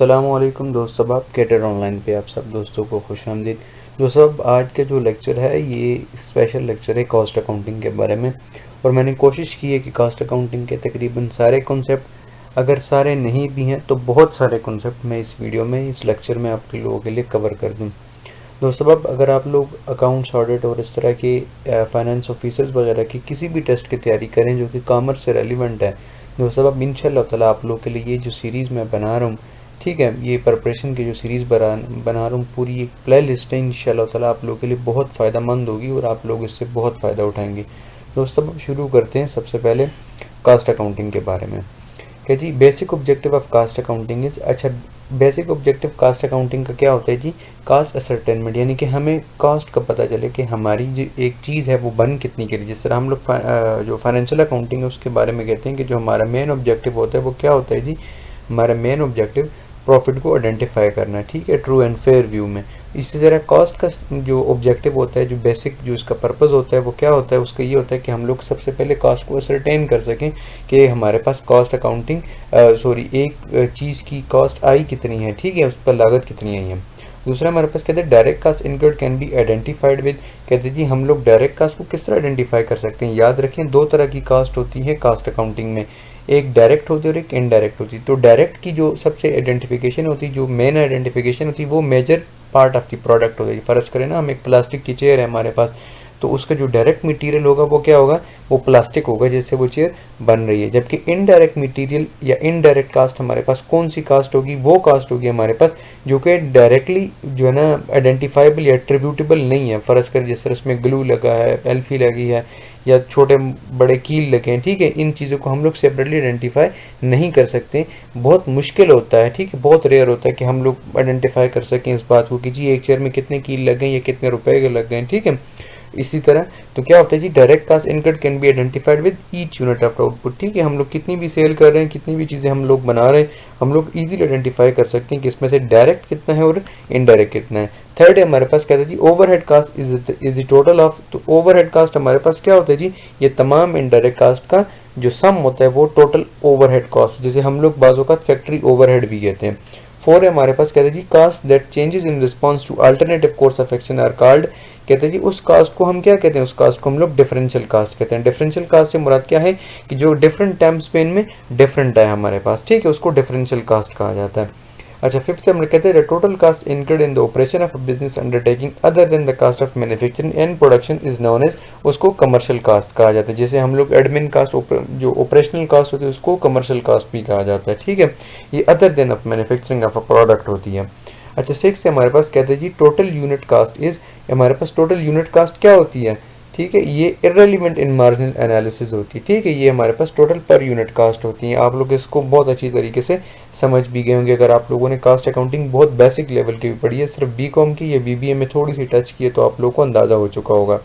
अस्सलामुअलैकुम दोस्तों, आप कैटर ऑनलाइन पे आप सब दोस्तों को खुशामदीद। दोस्तों, आज का जो लेक्चर है ये स्पेशल लेक्चर है कॉस्ट अकाउंटिंग के बारे में। और मैंने कोशिश की है कि कॉस्ट अकाउंटिंग के तकरीबन सारे कॉन्सेप्ट, अगर सारे नहीं भी हैं तो बहुत सारे कॉन्सेप्ट मैं इस वीडियो में, इस लेक्चर में आप लोगों के लिए कवर कर दूँ। दोस्तों, अब अगर आप लोग अकाउंट्स ऑडिट और इस तरह के फाइनेंस ऑफिसर्स वगैरह की किसी भी टेस्ट की तैयारी करें जो कि कॉमर्स से रेलिवेंट है, दोस्तों अब इंशाल्लाह ताला आप लोग के लिए ये जो सीरीज़ मैं बना रहा हूँ, ठीक है, ये प्रिपरेशन की जो सीरीज़ बना रहा हूँ, पूरी एक प्ले लिस्ट है, इंशाल्लाह ताला आप लोगों के लिए बहुत फ़ायदेमंद होगी और आप लोग इससे बहुत फ़ायदा उठाएंगे। दोस्तों, अब शुरू करते हैं सबसे पहले कास्ट अकाउंटिंग के बारे में। क्या जी, basic objective of cost accounting is, अच्छा बेसिक ऑब्जेक्टिव कास्ट अकाउंटिंग का क्या होता है जी? कास्ट असर्टेनमेंट, यानी कि हमें कास्ट का पता चले कि हमारी जो एक चीज़ है वो बन कितनी की रही। जिस तरह हम लोग जो फाइनेंशियल अकाउंटिंग है उसके बारे में कहते हैं कि जो हमारा मेन ऑब्जेक्टिव होता है वो क्या होता है जी? हमारा मेन ऑब्जेक्टिव प्रॉफिट को आइडेंटिफाई करना है, ठीक है, ट्रू एंड फेयर व्यू में। इसी तरह कॉस्ट का जो ऑब्जेक्टिव होता है, जो बेसिक जो इसका पर्पस होता है वो क्या होता है? उसका ये होता है कि हम लोग सबसे पहले कॉस्ट को असरटेन कर सकें कि हमारे पास कॉस्ट अकाउंटिंग एक चीज़ की कॉस्ट आई कितनी है, ठीक है, उस पर लागत कितनी आई है। दूसरा हमारे पास कहते हैं direct cost incurred can be identified with, कहते हैं जी हम लोग डायरेक्ट कास्ट को किस तरह आइडेंटिफाई कर सकते हैं? याद रखें, दो तरह की कास्ट होती है कास्ट अकाउंटिंग में, एक डायरेक्ट होती है और एक इनडायरेक्ट होती है। तो डायरेक्ट की जो सबसे आइडेंटिफिकेशन होती है, जो मेन आइडेंटिफिकेशन होती है, वो major part of the product होता है। फर्ज करें ना, हम एक प्लास्टिक की चेयर है हमारे पास, तो उसका जो डायरेक्ट मटेरियल होगा वो क्या होगा? वो प्लास्टिक होगा जिससे वो चेयर बन रही है। जबकि इनडायरेक्ट मटेरियल या इनडायरेक्ट कास्ट हमारे पास कौन सी कास्ट होगी? वो कास्ट होगी हमारे पास जो कि डायरेक्टली जो है ना आइडेंटिफाइबल या एट्रीब्यूटेबल नहीं है। फर्ज कर जिस तरह उसमें ग्लू लगा है, एल्फी लगी है या छोटे बड़े कील लगे हैं, ठीक है, इन चीज़ों को हम लोग सेपरेटली आइडेंटिफाई नहीं कर सकते। बहुत मुश्किल होता है, ठीक है, बहुत रेयर होता है कि हम लोग आइडेंटिफाई कर सकें इस बात को कि जी एक चेयर में कितने कील लग गए या कितने रुपए के लग गए, ठीक है। इसी तरह तो क्या होता है जी, direct cost income can be identified with each unit of output, ठीक है। हम लोग कितनी भी सेल कर रहे हैं, कितनी भी चीज़ें हम लोग बना रहे हैं, हम लोग इजीली आइडेंटिफाई कर सकते हैं कि इसमें से डायरेक्ट कितना है और इनडायरेक्ट कितना है। थर्ड है हमारे पास, कहते हैं जी overhead cost is the total of, तो ओवरहेड कास्ट हमारे पास क्या होता है जी? ये तमाम इनडायरेक्ट कास्ट का जो सम होता है वो टोटल ओवरहेड कॉस्ट, जिसे हम लोग बाजू का फैक्ट्री ओवरहेड भी कहते हैं। फोर है हमारे पास, कहते हैं जी cost that changes in response to alternative course of action are called, कहते हैं जी उस कास्ट को हम क्या कहते हैं? उस कास्ट को हम लोग डिफरेंशियल कास्ट कहते हैं। डिफरेंशियल कास्ट से मुराद क्या है? कि जो डिफरेंट टाइम स्पेन में डिफरेंट है हमारे पास, ठीक है, उसको डिफरेंशियल कास्ट कहा जाता है। अच्छा, फिफ्थ हम कहते हैं total cost incurred in the operation of a business undertaking other than the cost of manufacturing and production is known as, उसको कमर्शियल कास्ट कहा जाता है। जैसे हम लोग एडमिन कास्ट, जो ऑपरेशनल कास्ट होती है उसको कमर्शियल कास्ट भी कहा जाता है, ठीक है। ये other than of manufacturing of a product होती है। अच्छा, सिक्स हमारे पास कहते हैं जी टोटल यूनिट कास्ट इज, हमारे पास टोटल यूनिट कास्ट क्या होती है? ठीक है, ये इररिलेवेंट इन मार्जिनल एनालिसिस होती है, ठीक है, ये हमारे पास टोटल पर यूनिट कास्ट होती है। आप लोग इसको बहुत अच्छी तरीके से समझ भी गए होंगे अगर आप लोगों ने कास्ट अकाउंटिंग बहुत बेसिक लेवल की भी पढ़ी है, सिर्फ बीकॉम की या बीबीए में थोड़ी सी टच की है तो आप लोगों को अंदाजा हो चुका होगा।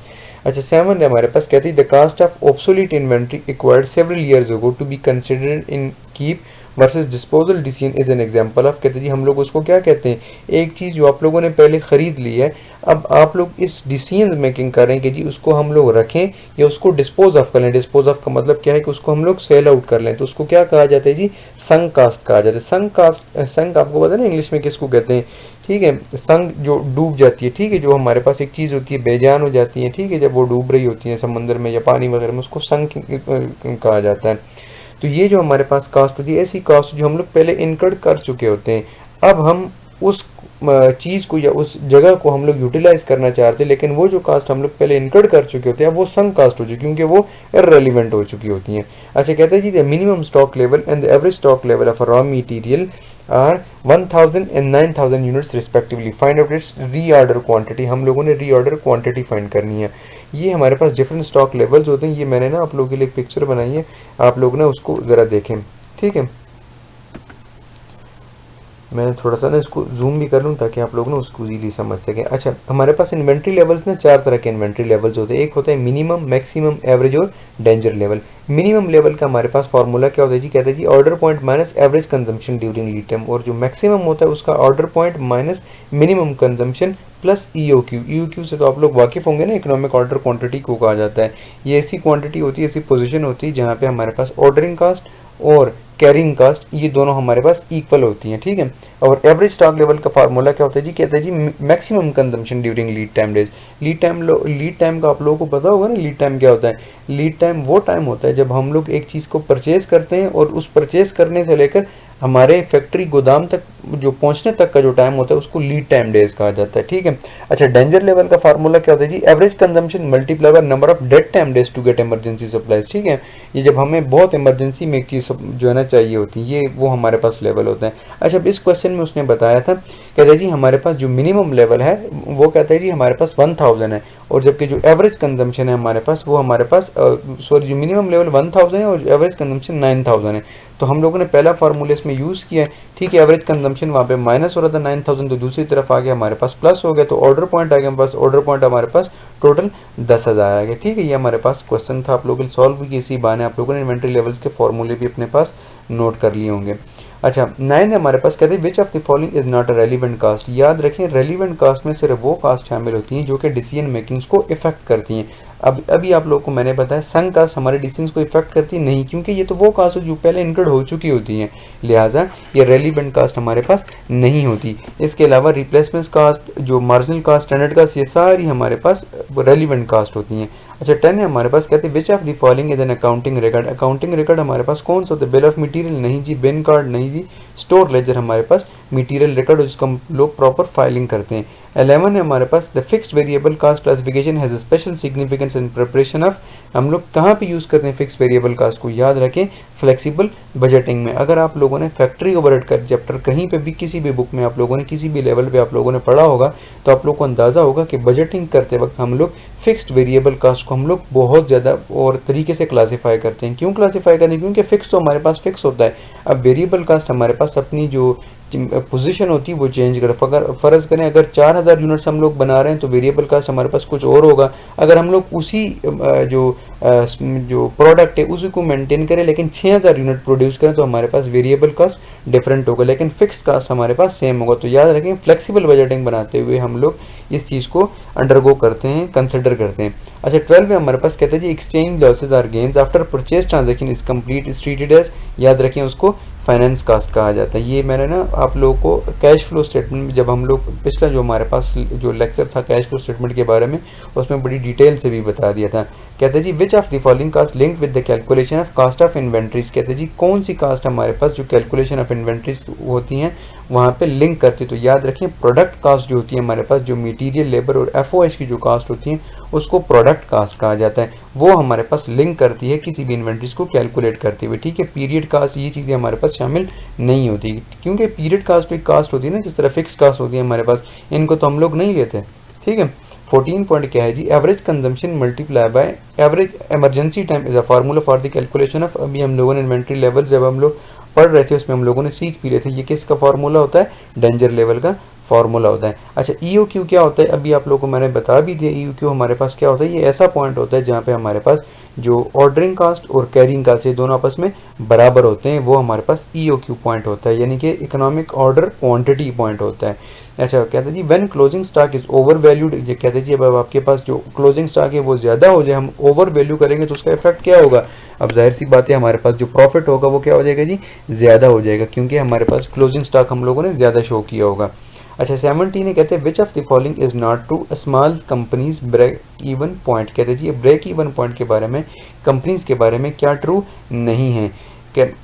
अच्छा, सेवन हमारे पास कहती है the cost of obsolete inventory acquired several years ago to be considered in keep versus disposal decision is an example of, कहते हैं जी हम लोग उसको क्या कहते हैं? एक चीज़ जो आप लोगों ने पहले खरीद ली है, अब आप लोग इस डिसीजन मेकिंग कर रहे हैं कि जी उसको हम लोग रखें या उसको डिस्पोज ऑफ कर लें। डिस्पोज ऑफ का मतलब क्या है? कि उसको हम लोग सेल आउट कर लें, तो उसको क्या कहा जाता है जी? संक कास्ट कहा जाता है। संक कास्ट, संक आपको पता है ना इंग्लिश में किसको कहते हैं? ठीक है, संक जो डूब जाती है, ठीक है, जो हमारे पास एक चीज़ होती है बेजान हो जाती है, ठीक है, जब वो डूब रही होती है समंदर में या पानी वगैरह में, उसको संक कहा जाता है। तो ये जो हमारे पास कास्ट होती है, ऐसी कास्ट जो हम लोग पहले इनकर्ड कर चुके होते हैं, अब हम उस चीज़ को या उस जगह को हम लोग यूटिलाइज करना चाहते हैं, लेकिन वो जो कास्ट हम लोग पहले इनकर्ड कर चुके होते हैं वो संक कास्ट हो चुकी है क्योंकि वो इररिलेवेंट हो चुकी होती हैं। अच्छा, कहते हैं जी the minimum stock level and the average stock level of raw material are 1000 and 9000 units respectively, find out its reorder quantity, हम लोगों ने रीऑर्डर क्वांटिटी फाइंड करनी है। ये हमारे पास डिफरेंट स्टॉक लेवल्स होते हैं। ये मैंने ना आप लोगों के लिए एक पिक्चर बनाई है, आप लोग ना उसको ज़रा देखें, ठीक है। मैं थोड़ा सा ना इसको जूम भी कर लूँ ताकि आप लोग ना उसको इजीली समझ सकें। अच्छा, हमारे पास इन्वेंट्री लेवल्स ना चार तरह के इन्वेंट्री लेवल्स होते हैं। एक होता है मिनिमम, मैक्सिमम, एवरेज और डेंजर लेवल। मिनिमम लेवल का हमारे पास फॉर्मूला क्या होता है जी? कहते हैं जी order point minus average consumption during lead time, और जो मैक्सिमम होता है उसका order point minus minimum consumption plus EOQ. EOQ से तो आप लोग वाकिफ होंगे ना, इकोनॉमिक ऑर्डर क्वांटिटी को कहा जाता है। ये ऐसी क्वांटिटी होती है, ऐसी पोजीशन होती है जहाँ पे हमारे पास ऑर्डरिंग कास्ट और कैरिंग कास्ट, ये दोनों हमारे पास इक्वल होती हैं, ठीक है। और एवरेज स्टॉक लेवल का फार्मूला क्या होता है जी, कहता है जी maximum consumption during lead time days. Lead time का आप लोगों को पता होगा ना, लीड टाइम क्या होता है। लीड टाइम वो टाइम होता है जब हम लोग एक चीज़ को परचेज करते हैं और उस परचेज करने से लेकर हमारे फैक्ट्री गोदाम तक जो पहुंचने तक का जो टाइम होता है उसको लीड टाइम डेज कहा जाता है, ठीक है। अच्छा, डेंजर लेवल का फार्मूला क्या होता है जी, average consumption multiply by number of dead time days to get emergency supplies, ठीक है। ये जब हमें बहुत इमरजेंसी में एक चीज़ जो है ना चाहिए होती है, ये वो हमारे पास लेवल होता है। अच्छा, इस क्वेश्चन में उसने बताया था, कहता है जी हमारे पास जो मिनिमम लेवल है वो कहता है जी हमारे पास 1000 है, और जबकि जो एवरेज कंजम्पशन है हमारे पास वो हमारे पास सॉरी जो मिनिमम लेवल 1000 है और एवरेज कंजम्पशन 9000 है। तो हम लोगों ने पहला फार्मूला इसमें यूज़ किया है, ठीक है। एवरेज कंजम्पशन वहाँ पे माइनस हो रहा था 9000, तो दूसरी तरफ आ गया हमारे पास प्लस हो गया, तो ऑर्डर पॉइंट आ गया हमारे पास, ऑर्डर पॉइंट हमारे पास टोटल 10,000 आ गया, ठीक है। ये हमारे पास क्वेश्चन था, आप लोगों ने सॉल्व भी इसी बहाने आप लोगों ने इन्वेंट्री लेवल्स के फॉर्मूले भी अपने पास नोट कर लिए होंगे। अच्छा, 9 हमारे पास कहते हैं which of the following is not a relevant cost. याद रखें, रेलिवेंट कास्ट में सिर्फ वो कास्ट शामिल होती हैं जो कि डिसीजन मेकिंग्स को इफेक्ट करती हैं। अब अभी आप लोगों को मैंने बताया संग कास्ट हमारे डिसीजन को इफेक्ट करती नहीं, क्योंकि ये तो वो कास्ट है जो पहले इनकर्ड हो चुकी होती हैं, लिहाजा ये रेलिवेंट कास्ट हमारे पास नहीं होती। इसके अलावा रिप्लेसमेंट कास्ट, जो मार्जिनल कास्ट, स्टैंडर्ड कास्ट, ये सारी हमारे पास रेलिवेंट कास्ट होती हैं। अच्छा, 10 है हमारे पास, कहते हैं which of the following is an accounting record. Accounting record हमारे पास कौन सा होता है, बिल ऑफ मटेरियल नहीं जी, बिन कार्ड नहीं जी, स्टोर लेजर हमारे पास मटेरियल रिकॉर्ड, जिसको हम लोग प्रॉपर फाइलिंग करते हैं। 11 है हमारे पास, the fixed variable cost classification has a special significance in preparation of. हम लोग कहाँ पे यूज़ करते हैं फिक्स्ड वेरिएबल कास्ट को, याद रखें फ्लेक्सिबल बजटिंग में। अगर आप लोगों ने फैक्ट्री ओवरहेड का चैप्टर कहीं पे भी किसी भी बुक में आप लोगों ने किसी भी लेवल पे आप लोगों ने पढ़ा होगा, तो आप लोग को अंदाज़ा होगा कि बजटिंग करते वक्त हम लोग फिक्स्ड वेरिएबल कास्ट को हम लोग बहुत ज़्यादा और तरीके से क्लासीफाई करते हैं। क्यों क्लासीफाई करते हैं, क्योंकि फिक्स तो हमारे पास फिक्स होता है। अब वेरिएबल कास्ट हमारे पास अपनी जो पोजीशन होती है वो चेंज कर, अगर फ़र्ज़ करें अगर 4000 यूनिट्स हम लोग बना रहे हैं तो वेरिएबल कास्ट हमारे पास कुछ और होगा। अगर हम लोग उसी जो प्रोडक्ट है उसी को मेंटेन करें लेकिन 6000 यूनिट प्रोड्यूस करें तो हमारे पास वेरिएबल कास्ट डिफरेंट होगा, लेकिन फिक्स्ड कास्ट हमारे पास सेम होगा। तो याद रखें, फ्लेक्सिबल बजटिंग बनाते हुए हम लोग इस चीज़ को अंडरगो करते हैं, कंसिडर करते हैं। अच्छा, 12 में हमारे पास कहते हैं जी exchange losses or gains after purchase transaction is complete is treated as, याद रखें उसको फाइनेंस कास्ट कहा जाता है। ये मैंने ना आप लोगों को कैश फ्लो स्टेटमेंट में, जब हम लोग पिछला जो हमारे पास जो लेक्चर था कैश फ्लो स्टेटमेंट के बारे में, उसमें बड़ी डिटेल से भी बता दिया था। कहते हैं जी which of the following cost linked with the calculation of cost of inventories. कहते हैं जी कौन सी कास्ट हमारे पास जो कैलकुलेशन ऑफ इन्वेंट्रीज होती हैं वहाँ पे लिंक करती है। तो याद रखें प्रोडक्ट कास्ट जो होती है हमारे पास, जो मटीरियल लेबर और एफओएच की जो कास्ट होती है उसको प्रोडक्ट कास्ट कहा जाता है। वो हमारे पास लिंक करती है किसी भी इन्वेंट्रीज को कैलकुलेट करते हुए, ठीक है। पीरियड कास्ट ये चीज़ें हमारे पास शामिल नहीं होती, क्योंकि पीरियड कास्ट भी कास्ट होती है ना, जिस तरह फिक्स कास्ट होती है हमारे पास, इनको तो हम लोग नहीं लेते, ठीक है। 14 पॉइंट क्या है जी, average consumption multiply by average emergency time is a formula for the calculation of. अभी हम लोगों ने इन्वेंट्री लेवल जब हम लोग पढ़ रहे थे उसमें हम लोगों ने सीख भी रहे थे, ये किसका फार्मूला होता है, डेंजर लेवल का फार्मूला होता है। अच्छा, ईओक्यू क्या होता है, अभी आप लोगों को मैंने बता भी दिया। ईओक्यू हमारे पास क्या होता है, ये ऐसा पॉइंट होता है जहाँ पे हमारे पास जो ऑर्डरिंग कास्ट और कैरिंग कास्ट ये दोनों आपस में बराबर होते हैं, वो हमारे पास ईओक्यू पॉइंट होता है, यानी कि इकोनॉमिक ऑर्डर क्वांटिटी पॉइंट होता है। अच्छा, कहते हैं जी when closing stock is overvalued, ये कहते हैं जी अब आपके पास जो क्लोजिंग स्टॉक है वो ज़्यादा हो जाए, हम ओवर वैल्यू करेंगे तो उसका इफेक्ट क्या होगा। अब जाहिर सी बात है हमारे पास जो प्रॉफिट होगा वो क्या हो जाएगा जी, ज़्यादा हो जाएगा, क्योंकि हमारे पास क्लोजिंग स्टॉक हम लोगों ने ज़्यादा शो किया होगा। अच्छा, 17 कहते हैं which of the following is not true, small companies break even point. कहते हैं जी ब्रेक इवन पॉइंट के बारे में, कंपनीज के बारे में क्या ट्रू नहीं है।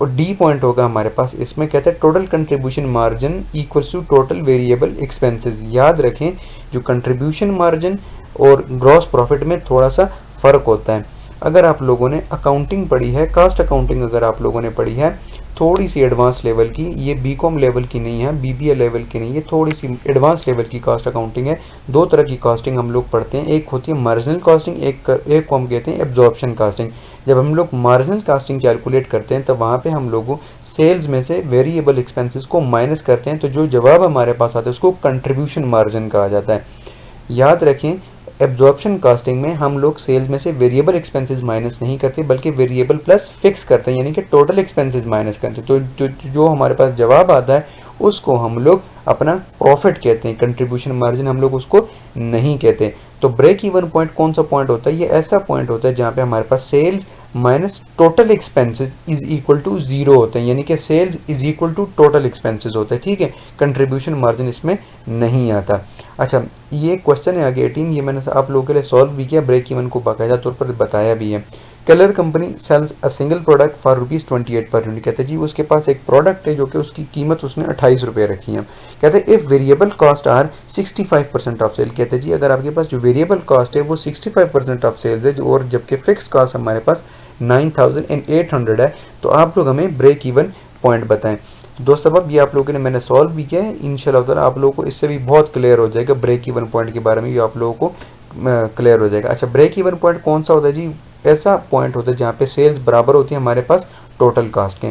और डी पॉइंट होगा हमारे पास इसमें, कहते हैं total contribution margin equals to total variable expenses. याद रखें जो कंट्रीब्यूशन मार्जिन और ग्रॉस प्रॉफिट में थोड़ा सा फर्क होता है। अगर आप लोगों ने अकाउंटिंग पढ़ी है, कास्ट अकाउंटिंग अगर आप लोगों ने पढ़ी है थोड़ी सी एडवांस लेवल की, ये बीकॉम लेवल की नहीं है, बीबीए लेवल की नहीं है, थोड़ी सी एडवांस लेवल की कास्ट अकाउंटिंग है। दो तरह की कास्टिंग हम लोग पढ़ते हैं, एक होती है मार्जिनल कास्टिंग, एक को हम कहते हैं एब्जॉर्प्शन कास्टिंग। जब हम लोग मार्जिनल कास्टिंग कैलकुलेट करते हैं तब वहाँ पे हम लोगों सेल्स में से वेरिएबल एक्सपेंसेस को माइनस करते हैं, तो जो जवाब हमारे पास आता है उसको कंट्रीब्यूशन मार्जिन कहा जाता है। याद रखें एब्जॉर्प्शन कास्टिंग में हम लोग सेल्स में से वेरिएबल एक्सपेंसेस माइनस नहीं करते बल्कि वेरिएबल प्लस फिक्स करते हैं, यानी कि टोटल एक्सपेंसेस माइनस करते हैं। तो जो हमारे पास जवाब आता है उसको हम लोग अपना प्रॉफिट कहते हैं, कंट्रीब्यूशन मार्जिन हम लोग उसको नहीं कहते। तो ब्रेक इवन पॉइंट कौन सा पॉइंट होता है, ये ऐसा पॉइंट होता है जहाँ पे हमारे पास sales minus total expenses is equal to zero होते हैं, यानी कि sales is equal to total expenses होते हैं, ठीक है। कंट्रीब्यूशन मार्जिन इसमें नहीं आता। अच्छा, ये क्वेश्चन है आगे 18, ये मैंने आप लोगों के लिए सॉल्व भी किया, ब्रेक इवन को बाकायदा तौर पर बताया भी है। Colour company sells a single product for ₹28 per unit. कहते हैं जी उसके पास एक प्रोडक्ट है जो कि उसकी कीमत उसने 28 रुपये रखी है। कहते हैं if variable cost are 65% of sale. कहते हैं जी अगर आपके पास जो वेरिएबल कॉस्ट है वो 65% ऑफ सेल्स है, और जबकि फिक्स कॉस्ट हमारे पास 9800 है, तो आप लोग हमें ब्रेक इवन पॉइंट बताएं। दोस्त अब ये आप लोगों ने मैंने सॉल्व भी किया है, इंशाल्लाह ताला आप लोगों को इससे भी बहुत क्लियर हो जाएगा, ब्रेक इवन पॉइंट के बारे में भी आप लोगों को क्लियर हो जाएगा। अच्छा, ब्रेक इवन पॉइंट कौन सा होता है जी? ऐसा पॉइंट होता है जहाँ पे सेल्स बराबर होती है हमारे पास टोटल कास्ट के,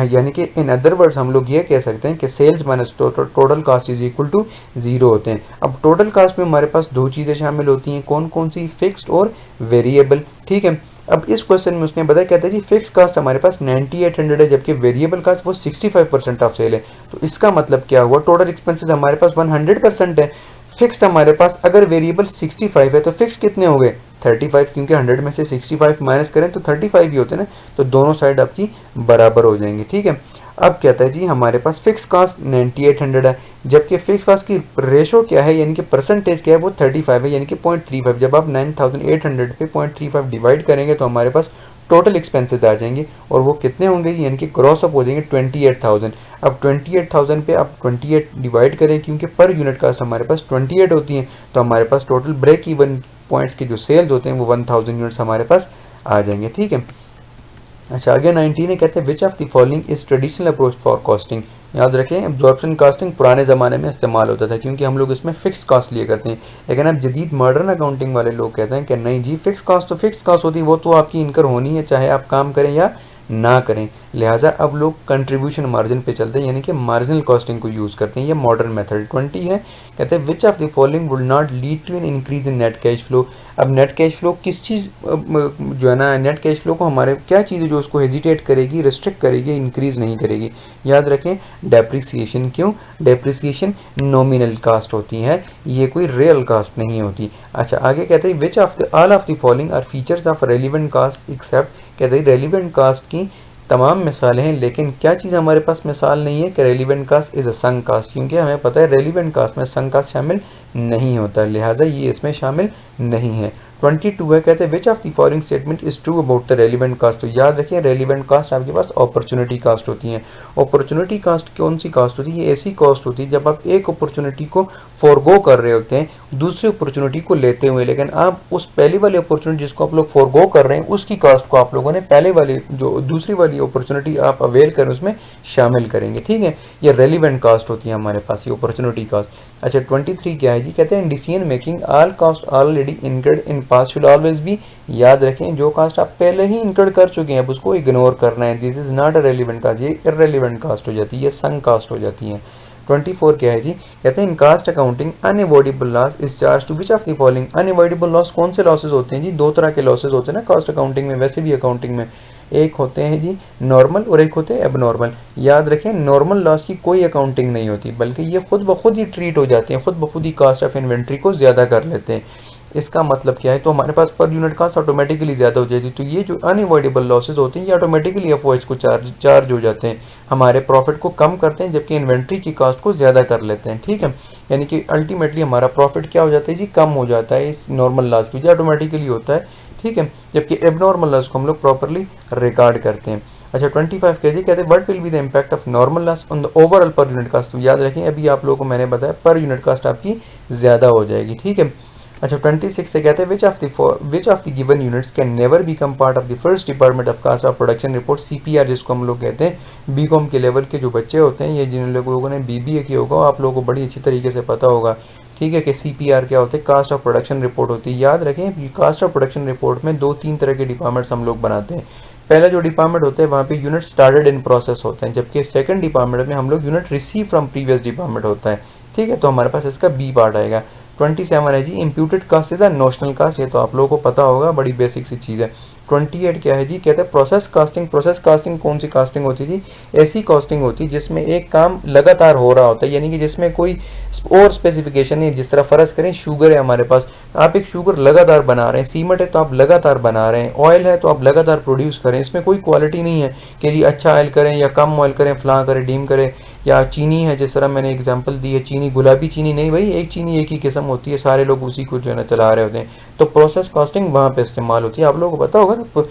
यानी कि इन अदर वर्ड्स हम लोग ये कह सकते हैं कि sales minus total cost is equal to zero होते हैं। अब टोटल कास्ट में हमारे पास दो चीज़ें शामिल होती हैं, कौन कौन सी? फिक्स्ड और वेरिएबल, ठीक है। अब इस क्वेश्चन में उसने बताया, कहता है जी फिक्स कास्ट हमारे पास 9800 है, जबकि वेरिएबल कास्ट वो 65% ऑफ सेल है। तो इसका मतलब क्या हुआ? टोटल एक्सपेंसेस हमारे पास 100% है, फिक्स्ड हमारे पास, अगर वेरिएबल 65 है तो फिक्स कितने हो गए? 35, क्योंकि 100 में से 65 माइनस करें तो 35 ही होते हैं ना, तो दोनों साइड आपकी बराबर हो जाएंगे, ठीक है। अब कहता है जी हमारे पास फिक्स कास्ट 9800 है, जबकि फिक्स कास्ट की रेशो क्या है, यानी कि परसेंटेज क्या है, वो 35 है, यानी कि 0.35। जब आप 9800 पे 0.35 डिवाइड करेंगे तो हमारे पास टोटल एक्सपेंसेस आ जाएंगे, और वो कितने होंगे? यानी कि क्रॉस अप हो जाएंगे 28,000। अब 28,000 पे आप 28 डिवाइड करें, क्योंकि पर यूनिट कास्ट हमारे पास 28 होती है, तो हमारे पास टोटल ब्रेक इवन पॉइंट्स के जो सेल्स होते हैं वो 1000 यूनिट्स हमारे पास आ जाएंगे, ठीक है। अच्छा, आगे 19 है, कहते हैं which of the following is traditional approach for costing. याद रखें, एब्जॉर्प्शन कास्टिंग पुराने ज़माने में इस्तेमाल होता था, क्योंकि हम लोग इसमें फिक्स कॉस्ट लिए करते हैं। लेकिन अब जदीद मॉडर्न अकाउंटिंग वाले लोग कहते हैं कि नहीं जी, फिक्स कॉस्ट तो फिक्स कॉस्ट होती है, वो तो आपकी इनकर होनी है, चाहे आप काम करें या ना करें। लिहाजा अब लोग कंट्रीब्यूशन मार्जिन पे चलते हैं, यानी कि मार्जिनल कॉस्टिंग को यूज़ करते हैं। ये मॉडर्न मेथड 20 है, कहते हैं which of the following would not lead to an increase in net cash flow. अब नेट कैश फ्लो किस चीज़ जो है ना, नेट कैश फ्लो को हमारे क्या चीज़ है जो उसको हेजिटेट करेगी, रिस्ट्रिक्ट करेगी, इंक्रीज नहीं करेगी? याद रखें, डेप्रिसिएशन। क्यों? डेप्रिसिएशन नॉमिनल कास्ट होती है, ये कोई रियल कास्ट नहीं होती। अच्छा, आगे कहते हैं which of the all of the following are features of relevant cost except. कहते हैं रेलिवेंट कास्ट की तमाम मिसालें हैं, लेकिन क्या चीज़ हमारे पास मिसाल नहीं है कि relevant cost is a sunk cost, क्योंकि हमें पता है रेलिवेंट कास्ट में संक कास्ट शामिल नहीं होता, लिहाजा ये इसमें शामिल नहीं है। 22 है, कहते हैं which of the following statement is true about the relevant cost. तो याद रखिए, रेलिवेंट कास्ट आपके पास अपॉर्चुनिटी कास्ट होती है। अपॉर्चुनिटी कास्ट कौन सी कास्ट होती है? ये ऐसी कास्ट होती है जब आप एक अपॉर्चुनिटी को फॉरगो कर रहे होते हैं दूसरी अपॉर्चुनिटी को लेते हुए, लेकिन आप उस पहली वाली अपॉर्चुनिटी जिसको आप लोग फॉरगो कर रहे हैं उसकी कास्ट को आप लोगों ने पहले वाली जो दूसरी वाली अपॉर्चुनिटी आप अवेल करें उसमें शामिल करेंगे, ठीक है। ये रेलिवेंट कास्ट होती है हमारे पास, ये अपॉर्चुनिटी कास्ट। अच्छा, 23 क्या है जी? कहते हैं decision making all cast already incurred in past should always be. याद रखें, जो कास्ट आप पहले ही इनकर्ड कर चुके हैं अब उसको इग्नोर करना है, this is not a relevant cost, ये इररेलिवेंट कास्ट हो जाती है, ये संक कास्ट हो जाती है। 24 क्या है जी? कहते हैं in cost accounting unavoidable loss is charge to which of the following. Unavoidable loss कौन से लॉसेज होते हैं जी? दो तरह के लॉसेज होते हैं ना कास्ट अकाउंटिंग में, वैसे भी अकाउंटिंग में, एक होते हैं जी नॉर्मल और एक होते हैं एबनॉर्मल। याद रखें, नॉर्मल लॉस की कोई अकाउंटिंग नहीं होती, बल्कि ये खुद ब खुद ही ट्रीट हो जाते हैं, खुद ब खुद ही कास्ट ऑफ इन्वेंट्री को ज़्यादा कर लेते हैं। इसका मतलब क्या है? तो हमारे पास पर यूनिट कास्ट ऑटोमेटिकली ज़्यादा हो जाती है। तो ये जो अनअवॉइडेबल लॉसेज होते हैं ये ऑटोमेटिकली एफओएच को चार्ज हो जाते हैं, हमारे प्रॉफिट को कम करते हैं, जबकि इन्वेंट्री की कास्ट को ज़्यादा कर लेते हैं, ठीक है। यानी कि अल्टीमेटली हमारा प्रॉफिट क्या हो जाता है जी? कम हो जाता है इस नॉर्मल लॉस की, जो ऑटोमेटिकली होता है, ठीक है, जबकि एबनॉर्मल लॉस को हम लोग प्रॉपरली रिकॉर्ड करते हैं। अच्छा, 25 कहते हैं what will be the impact of normal loss on the overall per unit cost. तो याद रखें, अभी आप लोगों को मैंने बताया पर यूनिट कास्ट आपकी ज़्यादा हो जाएगी, ठीक है। अच्छा, 26 से कहते हैं which of the given units can never become part of the first department of cost of production report, CPR जिसको हम लोग कहते हैं। बीकॉम के लेवल के जो बच्चे होते हैं, ये जिन लोगों ने BBA किया होगा आप लोगों को बड़ी अच्छी तरीके से पता होगा, ठीक है, कि CPR क्या होते हैं? कास्ट ऑफ प्रोडक्शन रिपोर्ट होती है। याद रखें, कास्ट ऑफ प्रोडक्शन रिपोर्ट में 2-3 तरह के डिपार्टमेंट्स हम लोग बनाते हैं। पहला जो डिपार्टमेंट होता है वहाँ पे यूनिट स्टार्टेड इन प्रोसेस होते हैं, जबकि सेकंड डिपार्टमेंट में हम लोग unit receive from previous department होता है, ठीक है। तो हमारे पास इसका B पार्ट आएगा। 27 है जी imputed cost is a notional cost, ये तो आप लोगों को पता होगा, बड़ी बेसिक सी चीज़ है। 28 क्या है जी? कहते हैं प्रोसेस कास्टिंग। प्रोसेस कास्टिंग कौन सी कास्टिंग होती थी? ऐसी कास्टिंग होती है जिसमें एक काम लगातार हो रहा होता है, यानी कि जिसमें कोई और स्पेसिफिकेशन नहीं। जिस तरह फ़र्ज़ करें शुगर है हमारे पास, आप एक शुगर लगातार बना रहे हैं, सीमेंट है तो आप लगातार बना रहे हैं, ऑयल है तो आप लगातार प्रोड्यूस करें, इसमें कोई क्वालिटी नहीं है कि जी अच्छा ऑयल करें या कम ऑयल करें, फलां करें, डीम करें। या चीनी है, जिस तरह मैंने एग्जांपल दी है, चीनी गुलाबी चीनी नहीं भाई, एक चीनी एक ही किस्म होती है, सारे लोग उसी को जो है ना चला रहे होते हैं। तो प्रोसेस कॉस्टिंग वहाँ पे इस्तेमाल होती है। आप लोगों को पता होगा ना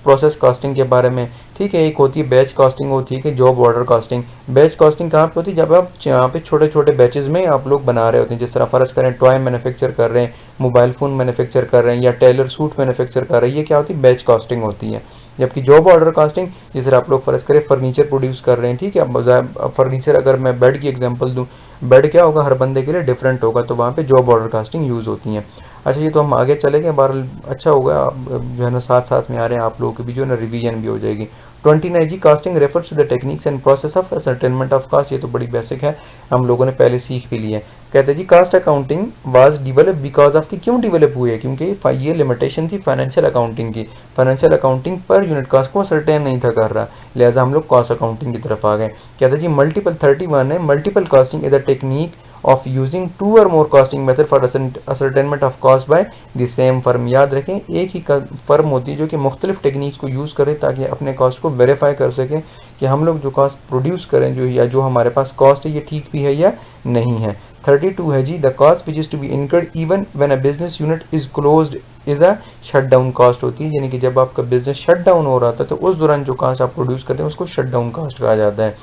प्रोसेस कॉस्टिंग के बारे में, ठीक है। एक होती है बैच कॉस्टिंग, होती है कि job order costing. Batch costing कहाँ पे होती है, जब आप यहाँ पे छोटे छोटे बैचेस में आप लोग बना रहे होते हैं। जिस तरह फर्ज करें टॉय मैन्युफैक्चर कर रहे हैं, मोबाइल फ़ोन मैन्युफैक्चर कर रहे हैं, या टेलर सूट मैन्युफैक्चर कर रहे हैं, ये क्या होती है, बैच कॉस्टिंग होती है। जबकि जॉब ऑर्डर कास्टिंग, जिस तरह आप लोग फर्ज करें फर्नीचर प्रोड्यूस कर रहे हैं, ठीक है। अब फर्नीचर, अगर मैं बेड की एग्जांपल दूं, बेड क्या होगा, हर बंदे के लिए डिफरेंट होगा, तो वहाँ पे जॉब ऑर्डर कास्टिंग यूज़ होती है। अच्छा, ये तो हम आगे चले गए, बहरहाल अच्छा होगा जो है ना, साथ साथ में आ रहे हैं आप लोगों के भी जो है ना, रिवीजन भी हो जाएगी। 29 जी, costing refers to the techniques and process of ascertainment of cost. ये तो बड़ी बेसिक है, हम लोगों ने पहले सीख भी लिया है। कहते हैं जी cost accounting was develop because of the, क्यों डिवेलप हुई है, क्योंकि ये लिमिटेशन थी फाइनेंशियल अकाउंटिंग की। Financial accounting per unit cost को सर्टेन नहीं था कर रहा, लिहाजा हम लोग कॉस्ट अकाउंटिंग की तरफ आ गए। कहते हैं जी मल्टीपल 31 है, multiple costing is the technique of using two और more costing method for ascertainment of cost by the same firm. याद रखें, एक ही फर्म होती है जो कि मुख्तलिफ टेक्निक्स को यूज़ करे ताकि अपने कॉस्ट को वेरीफाई कर सकें कि हम लोग जो कॉस्ट प्रोड्यूस करें, जो या जो हमारे पास कॉस्ट है, ये ठीक भी है या नहीं है। 32 है जी, the cost which is to be incurred even when a business unit is closed is a shut down cost होती है। यानी कि जब आपका बिजनेस शट डाउन हो रहा था तो उस दौरान जो कॉस्ट आप प्रोड्यूस करते हैं उसको शट डाउन कॉस्ट कहा जाता है।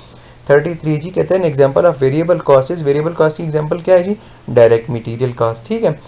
33 जी कहते हैं example of variable cost is, variable cost की एग्जांपल क्या है जी, डायरेक्ट मटेरियल कॉस्ट, ठीक है।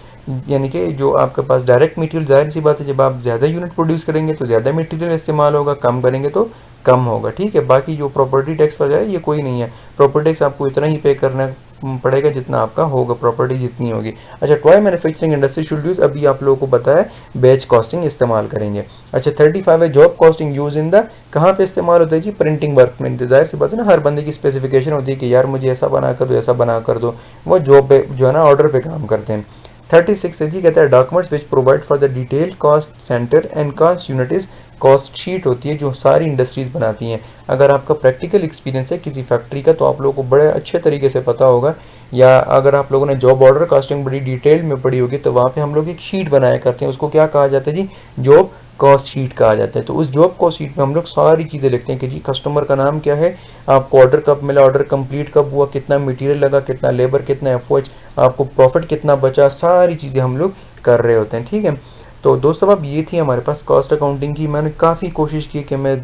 यानी कि जो आपके पास डायरेक्ट मटेरियल, जाहिर सी बात है जब आप ज़्यादा यूनिट प्रोड्यूस करेंगे तो ज़्यादा मटेरियल इस्तेमाल होगा, कम करेंगे तो कम होगा, ठीक है। बाकी जो प्रॉपर्टी टैक्स वगैरह ये कोई नहीं है, प्रॉपर्टी टैक्स आपको इतना ही पे करना पड़ेगा जितना आपका होगा, प्रॉपर्टी जितनी होगी। अच्छा, toy manufacturing industry should use, अभी आप लोगों को बताया बैच कॉस्टिंग इस्तेमाल करेंगे। अच्छा, 35 है job costing use in the, कहाँ पे इस्तेमाल होता है जी, प्रिंटिंग वर्क में। जाहिर सी बात है ना, हर बंदे की स्पेसिफिकेशन होती है कि यार मुझे ऐसा बना कर दो, ऐसा बना कर दो, वो जॉब पे जो है ना ऑर्डर पे काम करते हैं। 36 है जी, कहता है documents which provide for the detail cost centre and cost unit is, cost sheet होती है जो सारी इंडस्ट्रीज बनाती हैं। अगर आपका प्रैक्टिकल एक्सपीरियंस है किसी फैक्ट्री का तो आप लोगों को बड़े अच्छे तरीके से पता होगा, या अगर आप लोगों ने जॉब ऑर्डर कास्टिंग बड़ी डिटेल में पढ़ी होगी तो वहाँ पे हम लोग एक शीट बनाया करते हैं, उसको क्या कहा जाता है जी, जॉब कॉस्ट शीट कहा जाता है। तो उस जॉब कॉस्ट शीट में हम लोग सारी चीज़ें लिखते हैं कि जी कस्टमर का नाम क्या है, आपको ऑर्डर कब मिला, ऑर्डर कंप्लीट कब हुआ, कितना मटेरियल लगा, कितना लेबर, कितना एफओएच, आपको प्रॉफिट कितना बचा, सारी चीज़ें हम लोग कर रहे होते हैं, ठीक है। तो दोस्तों अब ये थी हमारे पास कॉस्ट अकाउंटिंग की। मैंने काफ़ी कोशिश की कि मैं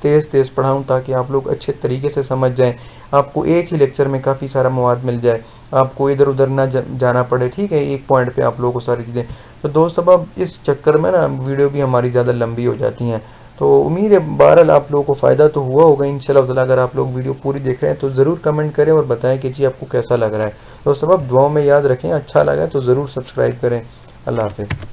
तेज़ तेज़ पढ़ाऊँ ताकि आप लोग अच्छे तरीके से समझ जाएं, आपको एक ही लेक्चर में काफ़ी सारा मवाद मिल जाए, आपको इधर उधर ना जाना पड़े, ठीक है, एक पॉइंट पे आप लोगों को सारी चीज़ें। तो दोस्तों अब इस चक्कर में ना वीडियो भी हमारी ज़्यादा लंबी हो जाती हैं। तो उम्मीद है बहरहाल आप लोगों को फ़ायदा तो हुआ होगा इंशाल्लाह ताला। अगर आप लोग वीडियो पूरी देख रहे हैं तो ज़रूर कमेंट करें और बताएं कि जी आपको कैसा लग रहा है। दोस्तों अब दुआओं में याद रखें, अच्छा लगा तो ज़रूर सब्सक्राइब करें। अल्लाह हाफिज़।